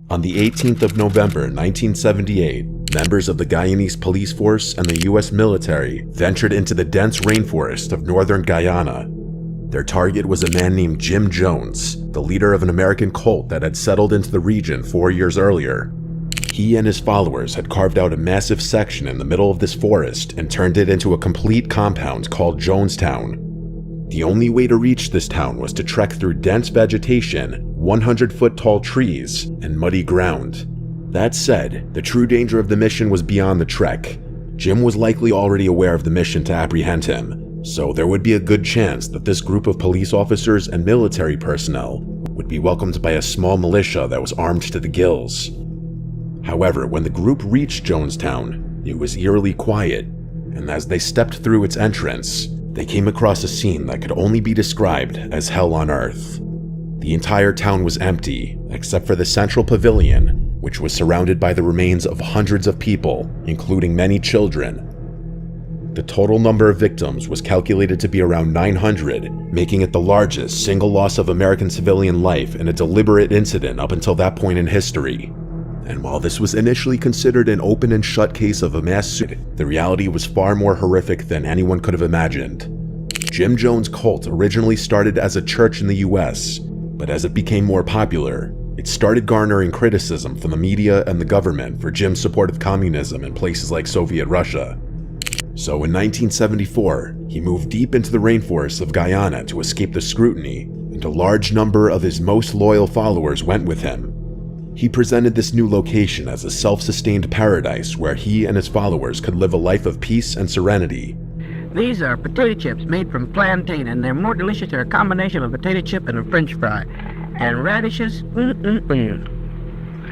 On the 18th of November 1978, members of the Guyanese police force and the US military ventured into the dense rainforest of northern Guyana. Their target was a man named Jim Jones, the leader of an American cult that had settled into the region 4 years earlier. He and his followers had carved out a massive section in the middle of this forest and turned it into a complete compound called Jonestown. The only way to reach this town was to trek through dense vegetation, 100-foot tall trees, and muddy ground. That said, the true danger of the mission was beyond the trek. Jim was likely already aware of the mission to apprehend him, so there would be a good chance that this group of police officers and military personnel would be welcomed by a small militia that was armed to the gills. However, when the group reached Jonestown, it was eerily quiet, and as they stepped through its entrance, they came across a scene that could only be described as hell on earth. The entire town was empty, except for the central pavilion, which was surrounded by the remains of hundreds of people, including many children. The total number of victims was calculated to be around 900, making it the largest single loss of American civilian life in a deliberate incident up until that point in history. And while this was initially considered an open and shut case of a mass suicide, the reality was far more horrific than anyone could have imagined. Jim Jones' cult originally started as a church in the US, but as it became more popular, it started garnering criticism from the media and the government for Jim's support of communism in places like Soviet Russia. So in 1974, he moved deep into the rainforests of Guyana to escape the scrutiny, and a large number of his most loyal followers went with him. He presented this new location as a self-sustained paradise where he and his followers could live a life of peace and serenity. These are potato chips made from plantain, and they're more delicious. They're a combination of a potato chip and a french fry. And radishes, You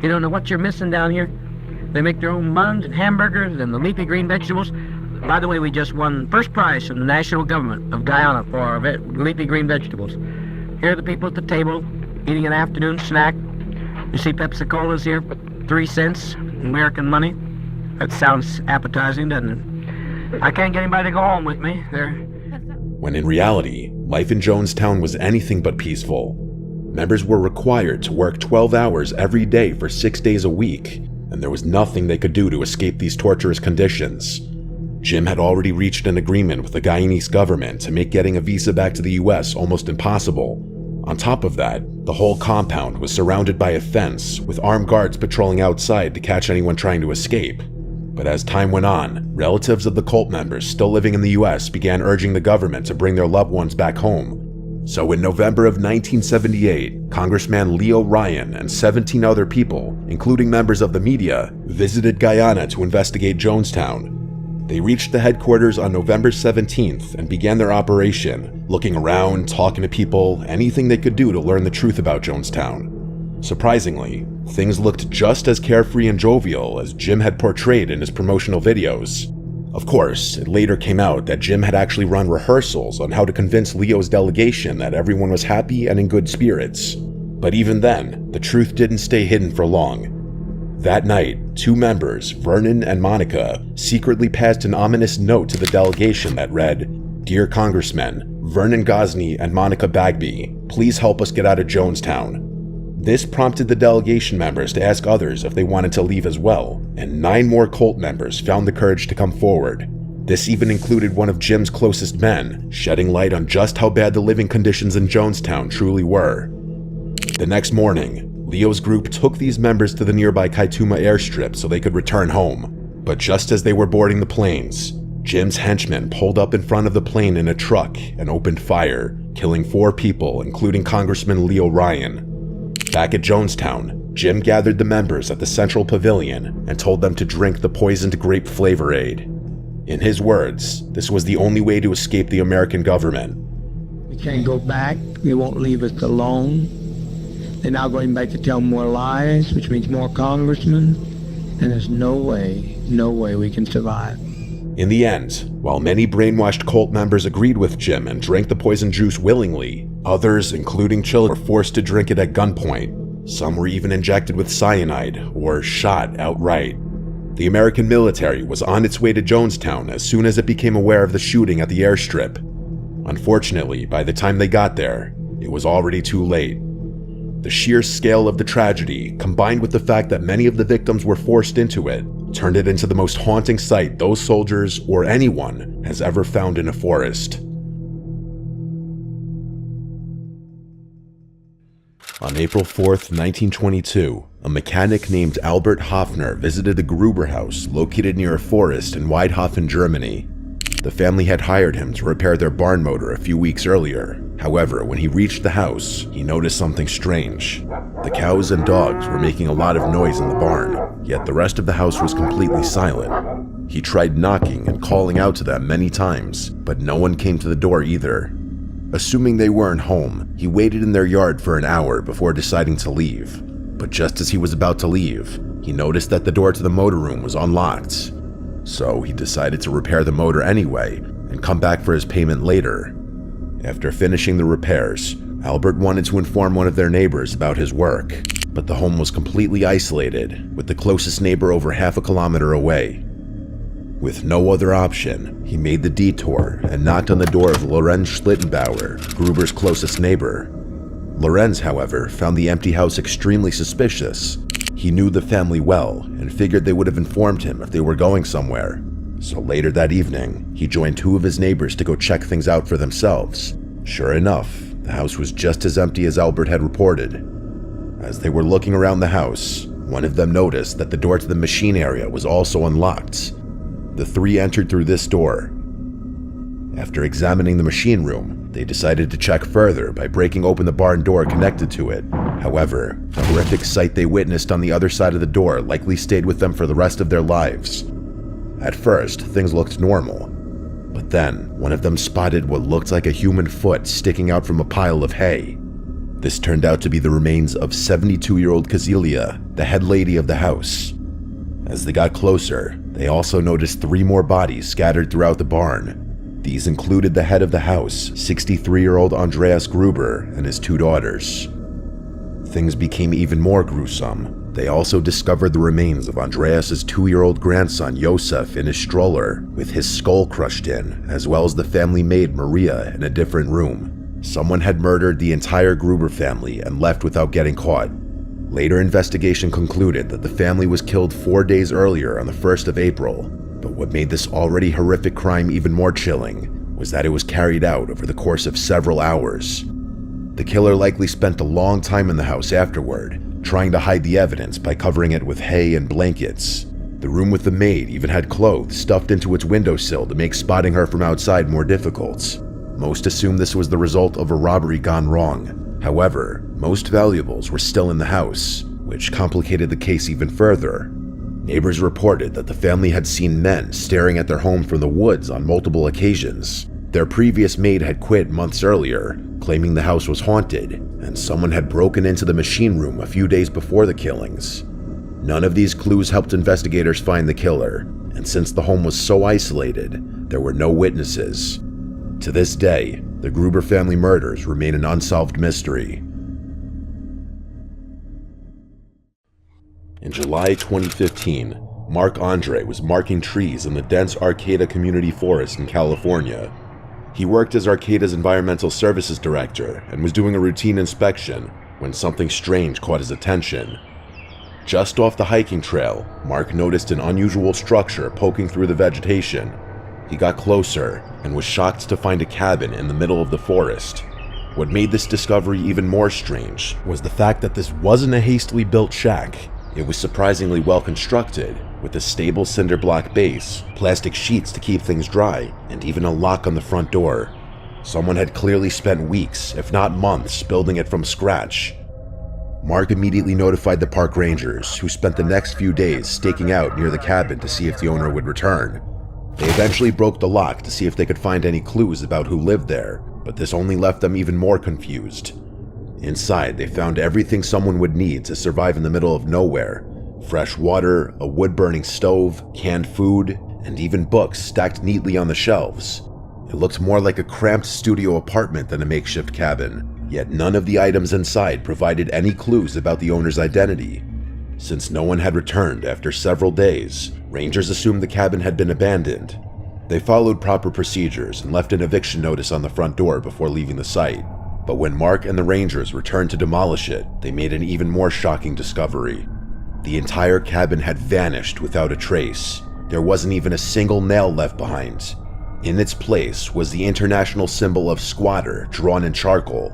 don't know what you're missing down here? They make their own buns and hamburgers and the leafy green vegetables. By the way, we just won first prize from the national government of Guyana for our leafy green vegetables. Here are the people at the table eating an afternoon snack. You see Pepsi-Colas here, 3 cents, American money. That sounds appetizing, doesn't it? I can't get anybody to go home with me. When in reality, life in Jonestown was anything but peaceful. Members were required to work 12 hours every day for 6 days a week, and there was nothing they could do to escape these torturous conditions. Jim had already reached an agreement with the Guyanese government to make getting a visa back to the US almost impossible. On top of that, the whole compound was surrounded by a fence, with armed guards patrolling outside to catch anyone trying to escape. But as time went on, relatives of the cult members still living in the US began urging the government to bring their loved ones back home. So in November of 1978, Congressman Leo Ryan and 17 other people, including members of the media, visited Guyana to investigate Jonestown. They reached the headquarters on November 17th and began their operation, looking around, talking to people, anything they could do to learn the truth about Jonestown. Surprisingly, things looked just as carefree and jovial as Jim had portrayed in his promotional videos. Of course, it later came out that Jim had actually run rehearsals on how to convince Leo's delegation that everyone was happy and in good spirits. But even then, the truth didn't stay hidden for long. That night, 2 members, Vernon and Monica, secretly passed an ominous note to the delegation that read, "Dear Congressmen, Vernon Gosney and Monica Bagby, please help us get out of Jonestown." This prompted the delegation members to ask others if they wanted to leave as well, and 9 more cult members found the courage to come forward. This even included one of Jim's closest men, shedding light on just how bad the living conditions in Jonestown truly were. The next morning, Leo's group took these members to the nearby Kaituma airstrip so they could return home. But just as they were boarding the planes, Jim's henchmen pulled up in front of the plane in a truck and opened fire, killing 4 people, including Congressman Leo Ryan. Back at Jonestown, Jim gathered the members at the central pavilion and told them to drink the poisoned grape flavor aid. In his words, this was the only way to escape the American government. We can't go back. They won't leave us alone. They're now going back to tell more lies, which means more congressmen, and there's no way we can survive. In the end, while many brainwashed cult members agreed with Jim and drank the poison juice willingly, others, including children, were forced to drink it at gunpoint. Some were even injected with cyanide or shot outright. The American military was on its way to Jonestown as soon as it became aware of the shooting at the airstrip. Unfortunately, by the time they got there, it was already too late. The sheer scale of the tragedy, combined with the fact that many of the victims were forced into it, turned it into the most haunting sight those soldiers or anyone has ever found in a forest. On April 4th, 1922, a mechanic named Albert Hofner visited the Gruber house located near a forest in Weidhofen, Germany. The family had hired him to repair their barn motor a few weeks earlier. However, when he reached the house, he noticed something strange. The cows and dogs were making a lot of noise in the barn, yet the rest of the house was completely silent. He tried knocking and calling out to them many times, but no one came to the door either. Assuming they weren't home, he waited in their yard for an hour before deciding to leave. But just as he was about to leave, he noticed that the door to the motorroom was unlocked. So he decided to repair the motor anyway and come back for his payment later. After finishing the repairs, Albert wanted to inform one of their neighbors about his work, but the home was completely isolated, with the closest neighbor over half a kilometer away. With no other option, he made the detour and knocked on the door of Lorenz Schlittenbauer, Gruber's closest neighbor. Lorenz, however, found the empty house extremely suspicious. He knew the family well and figured they would have informed him if they were going somewhere. So later that evening, he joined two of his neighbors to go check things out for themselves. Sure enough, the house was just as empty as Albert had reported. As they were looking around the house, one of them noticed that the door to the machine area was also unlocked. The three entered through this door. After examining the machine room, they decided to check further by breaking open the barn door connected to it. However, the horrific sight they witnessed on the other side of the door likely stayed with them for the rest of their lives. At first, things looked normal, but then one of them spotted what looked like a human foot sticking out from a pile of hay. This turned out to be the remains of 72-year-old Kazilia, the head lady of the house. As they got closer, they also noticed 3 more bodies scattered throughout the barn. These included the head of the house, 63-year-old Andreas Gruber, and his 2 daughters. Things became even more gruesome. They also discovered the remains of Andreas's 2-year-old grandson Josef in his stroller, with his skull crushed in, as well as the family maid Maria in a different room. Someone had murdered the entire Gruber family and left without getting caught. Later investigation concluded that the family was killed 4 days earlier on the 1st of April, but what made this already horrific crime even more chilling was that it was carried out over the course of several hours. The killer likely spent a long time in the house afterward, trying to hide the evidence by covering it with hay and blankets. The room with the maid even had clothes stuffed into its windowsill to make spotting her from outside more difficult. Most assumed this was the result of a robbery gone wrong. However, most valuables were still in the house, which complicated the case even further. Neighbors reported that the family had seen men staring at their home from the woods on multiple occasions. Their previous maid had quit months earlier, claiming the house was haunted, and someone had broken into the machine room a few days before the killings. None of these clues helped investigators find the killer, and since the home was so isolated, there were no witnesses. To this day, the Gruber family murders remain an unsolved mystery. In July 2015, Marc Andre was marking trees in the dense Arcata Community Forest in California. He worked as Arcata's environmental services director and was doing a routine inspection when something strange caught his attention. Just off the hiking trail, Marc noticed an unusual structure poking through the vegetation. He got closer and was shocked to find a cabin in the middle of the forest. What made this discovery even more strange was the fact that this wasn't a hastily built shack. It was surprisingly well constructed, with a stable cinder block base, plastic sheets to keep things dry, and even a lock on the front door. Someone had clearly spent weeks, if not months, building it from scratch. Marc immediately notified the park rangers, who spent the next few days staking out near the cabin to see if the owner would return. They eventually broke the lock to see if they could find any clues about who lived there, but this only left them even more confused. Inside, they found everything someone would need to survive in the middle of nowhere: fresh water, a wood-burning stove, canned food, and even books stacked neatly on the shelves. It looked more like a cramped studio apartment than a makeshift cabin, yet none of the items inside provided any clues about the owner's identity. Since no one had returned after several days, rangers assumed the cabin had been abandoned. They followed proper procedures and left an eviction notice on the front door before leaving the site. But when Mark and the Rangers returned to demolish it, they made an even more shocking discovery. The entire cabin had vanished without a trace. There wasn't even a single nail left behind. In its place was the international symbol of squatter drawn in charcoal.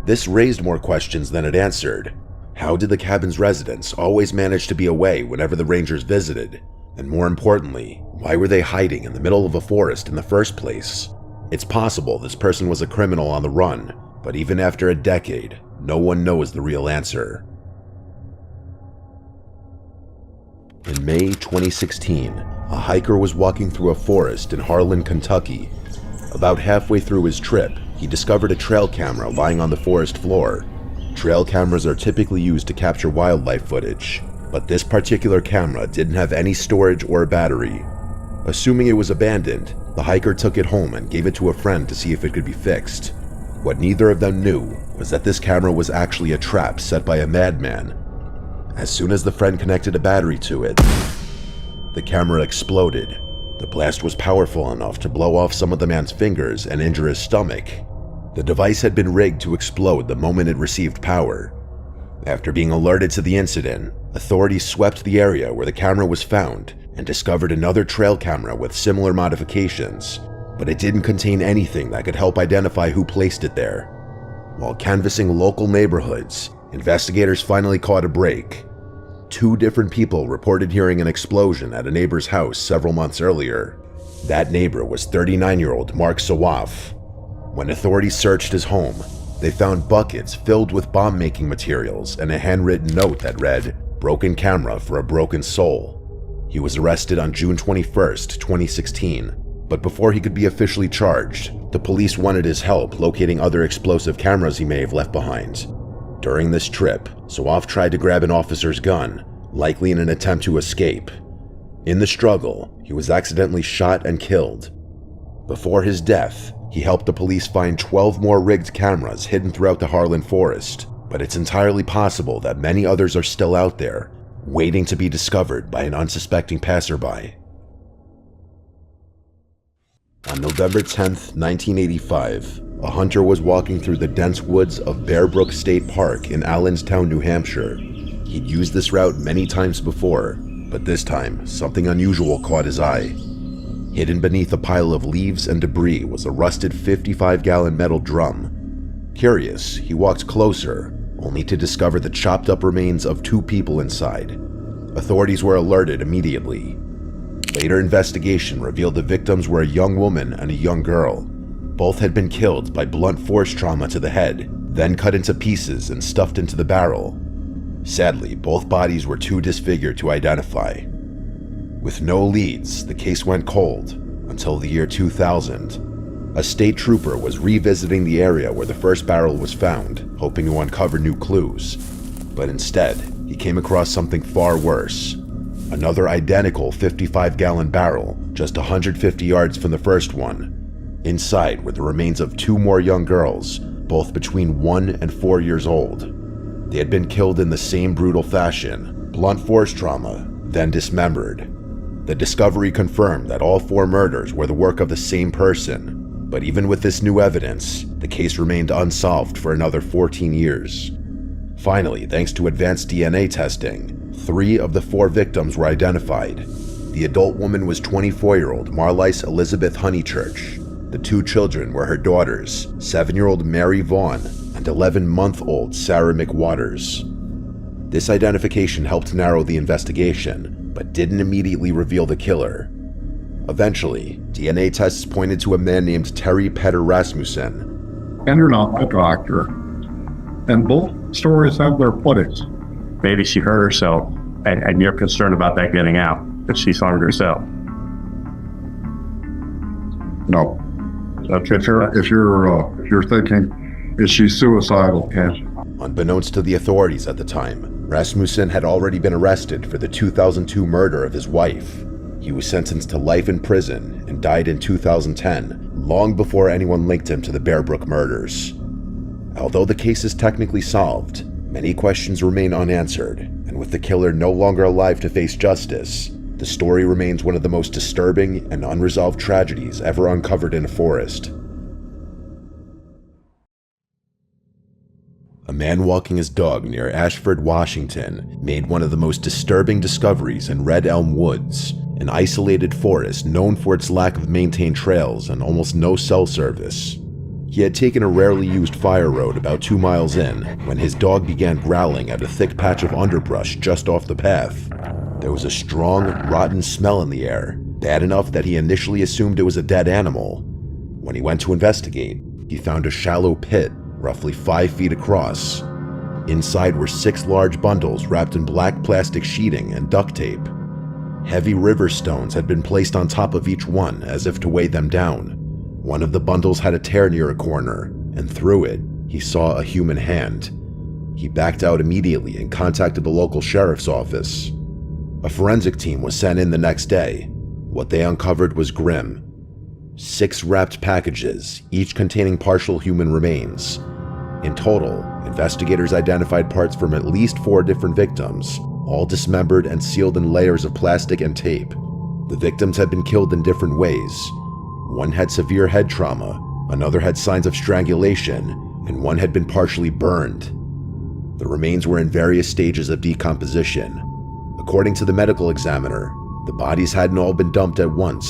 This raised more questions than it answered. How did the cabin's residents always manage to be away whenever the Rangers visited? And more importantly, why were they hiding in the middle of a forest in the first place? It's possible this person was a criminal on the run, but even after a decade, no one knows the real answer. In May 2016, a hiker was walking through a forest in Harlan, Kentucky. About halfway through his trip, he discovered a trail camera lying on the forest floor. Trail cameras are typically used to capture wildlife footage, but this particular camera didn't have any storage or battery. Assuming it was abandoned, the hiker took it home and gave it to a friend to see if it could be fixed. What neither of them knew was that this camera was actually a trap set by a madman. As soon as the friend connected a battery to it, the camera exploded. The blast was powerful enough to blow off some of the man's fingers and injure his stomach. The device had been rigged to explode the moment it received power. After being alerted to the incident, authorities swept the area where the camera was found and discovered another trail camera with similar modifications, but it didn't contain anything that could help identify who placed it there. While canvassing local neighborhoods, investigators finally caught a break. 2 different people reported hearing an explosion at a neighbor's house several months earlier. That neighbor was 39-year-old Mark Sawaf. When authorities searched his home, they found buckets filled with bomb-making materials and a handwritten note that read, "Broken camera for a broken soul." He was arrested on June 21st, 2016, but before he could be officially charged, the police wanted his help locating other explosive cameras he may have left behind. During this trip, Sawaf tried to grab an officer's gun, likely in an attempt to escape. In the struggle, he was accidentally shot and killed. Before his death, he helped the police find 12 more rigged cameras hidden throughout the Harlan forest, but it's entirely possible that many others are still out there, waiting to be discovered by an unsuspecting passerby. On November 10th, 1985, a hunter was walking through the dense woods of Bear Brook State Park in Allenstown, New Hampshire. He'd used this route many times before, but this time, something unusual caught his eye. Hidden beneath a pile of leaves and debris was a rusted 55-gallon metal drum. Curious, he walked closer, only to discover the chopped-up remains of 2 people inside. Authorities were alerted immediately. Later investigation revealed the victims were a young woman and a young girl. Both had been killed by blunt force trauma to the head, then cut into pieces and stuffed into the barrel. Sadly, both bodies were too disfigured to identify. With no leads, the case went cold until the year 2000. A state trooper was revisiting the area where the first barrel was found, hoping to uncover new clues. But instead, he came across something far worse. Another identical 55-gallon barrel, just 150 yards from the first one. Inside were the remains of 2 more young girls, both between 1 and 4 years old. They had been killed in the same brutal fashion, blunt force trauma, then dismembered. The discovery confirmed that all 4 murders were the work of the same person, but even with this new evidence, the case remained unsolved for another 14 years. Finally, thanks to advanced DNA testing, 3 of the 4 victims were identified. The adult woman was 24-year-old Marlice Elizabeth Honeychurch. The 2 children were her daughters, 7-year-old Mary Vaughn and 11-month-old Sarah McWaters. This identification helped narrow the investigation, but didn't immediately reveal the killer. Eventually, DNA tests pointed to a man named Terry Petter Rasmussen. And you're not a doctor. And both stories have their footings. Maybe she hurt herself, and you're concerned about that getting out, that she's harmed herself. No. Okay. If you're thinking, is she suicidal? Yes. Unbeknownst to the authorities at the time, Rasmussen had already been arrested for the 2002 murder of his wife. He was sentenced to life in prison and died in 2010, long before anyone linked him to the Bear Brook murders. Although the case is technically solved, many questions remain unanswered, and with the killer no longer alive to face justice, the story remains one of the most disturbing and unresolved tragedies ever uncovered in a forest. a man walking his dog near Ashford, Washington, made one of the most disturbing discoveries in Red Elm Woods, an isolated forest known for its lack of maintained trails and almost no cell service. He had taken a rarely used fire road about 2 miles in when his dog began growling at a thick patch of underbrush just off the path. There was a strong, rotten smell in the air, bad enough that he initially assumed it was a dead animal. When he went to investigate, he found a shallow pit, roughly 5 feet across. Inside were 6 large bundles wrapped in black plastic sheeting and duct tape. Heavy river stones had been placed on top of each one as if to weigh them down. One of the bundles had a tear near a corner, and through it, he saw a human hand. He backed out immediately and contacted the local sheriff's office. A forensic team was sent in the next day. What they uncovered was grim. 6 wrapped packages, each containing partial human remains. In total, investigators identified parts from at least 4 different victims, all dismembered and sealed in layers of plastic and tape. The victims had been killed in different ways. One had severe head trauma, another had signs of strangulation, and one had been partially burned. The remains were in various stages of decomposition. According to the medical examiner, the bodies hadn't all been dumped at once.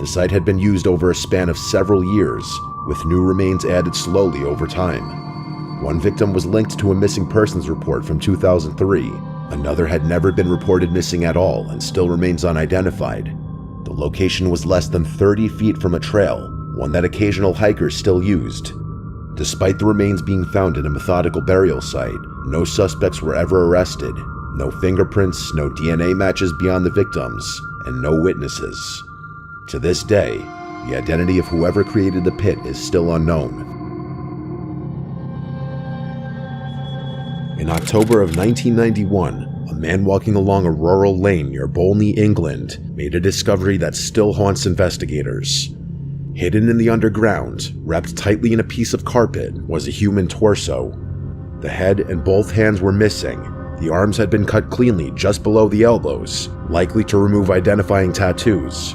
The site had been used over a span of several years, with new remains added slowly over time. One victim was linked to a missing persons report from 2003. Another had never been reported missing at all and still remains unidentified. The location was less than 30 feet from a trail, one that occasional hikers still used. Despite the remains being found in a methodical burial site, no suspects were ever arrested. No fingerprints, no DNA matches beyond the victims, and no witnesses. To this day, the identity of whoever created the pit is still unknown. In October of 1991, a man walking along a rural lane near Bolney, England, made a discovery that still haunts investigators. Hidden in the underground, wrapped tightly in a piece of carpet, was a human torso. The head and both hands were missing. The arms had been cut cleanly just below the elbows, likely to remove identifying tattoos.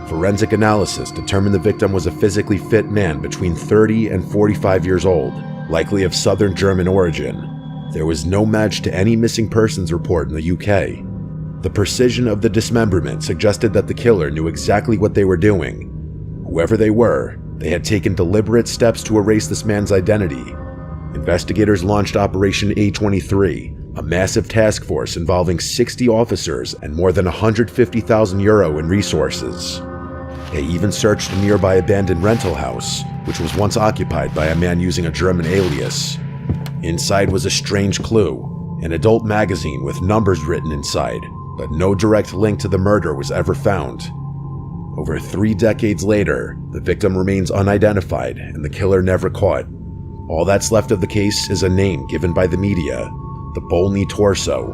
Forensic analysis determined the victim was a physically fit man between 30 and 45 years old, likely of southern German origin. There was no match to any missing persons report in the UK. The precision of the dismemberment suggested that the killer knew exactly what they were doing. Whoever they were, they had taken deliberate steps to erase this man's identity. Investigators launched Operation A23, a massive task force involving 60 officers and more than €150,000 in resources. They even searched a nearby abandoned rental house, which was once occupied by a man using a German alias. Inside was a strange clue, an adult magazine with numbers written inside, but no direct link to the murder was ever found. Over 3 decades later, the victim remains unidentified and the killer never caught. All that's left of the case is a name given by the media, the Bolney Torso.